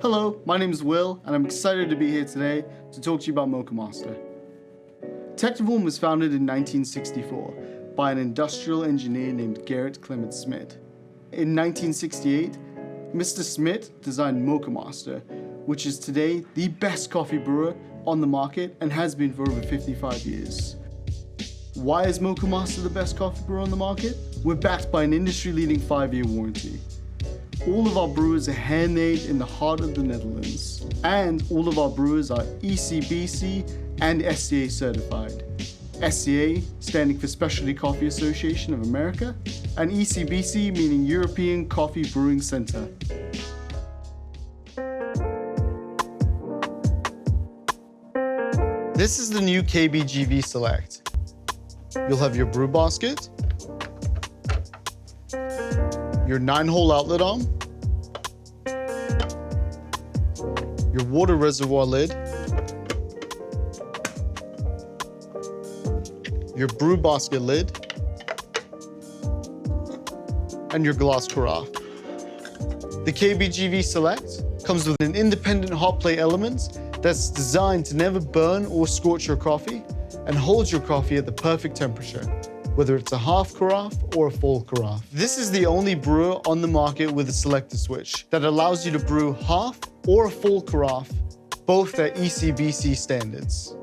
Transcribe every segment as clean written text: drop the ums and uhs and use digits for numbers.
Hello, my name is Will, and I'm excited to be here today to talk to you about Moccamaster. Techniform was founded in 1964 by an industrial engineer named Gerrit Clement Smit. In 1968, Mr. Smit designed Moccamaster, which is today the best coffee brewer on the market and has been for over 55 years. Why is Moccamaster the best coffee brewer on the market? We're backed by an industry-leading 5-year warranty. All of our brewers are handmade in the heart of the Netherlands, and all of our brewers are ECBC and SCA certified. SCA standing for Specialty Coffee Association of America, and ECBC meaning European Coffee Brewing Centre. This is the new KBGV Select. You'll have your brew basket, your 9-hole outlet arm, your water reservoir lid, your brew basket lid, and your glass carafe. The KBGV Select comes with an independent hot plate element that's designed to never burn or scorch your coffee and holds your coffee at the perfect temperature, whether it's a half carafe or a full carafe. This is the only brewer on the market with a selector switch that allows you to brew half or a full carafe, both at ECBC standards.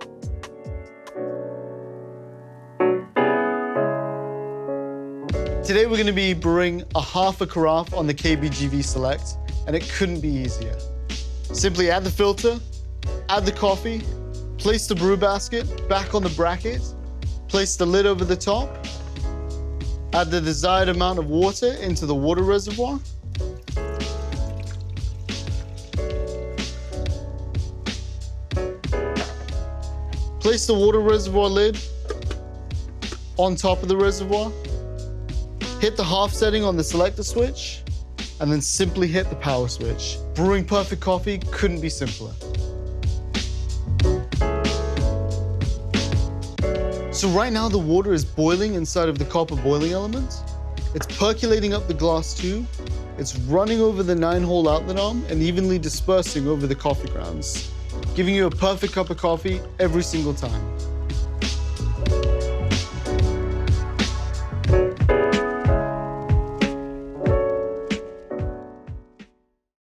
Today we're going to be brewing a half a carafe on the KBGV Select, and it couldn't be easier. Simply add the filter, add the coffee, place the brew basket back on the bracket, place the lid over the top, add the desired amount of water into the water reservoir, place the water reservoir lid on top of the reservoir, hit the half setting on the selector switch, and then simply hit the power switch. Brewing perfect coffee couldn't be simpler. So right now the water is boiling inside of the copper boiling element. It's percolating up the glass tube. It's running over the 9-hole outlet arm and evenly dispersing over the coffee grounds, giving you a perfect cup of coffee every single time.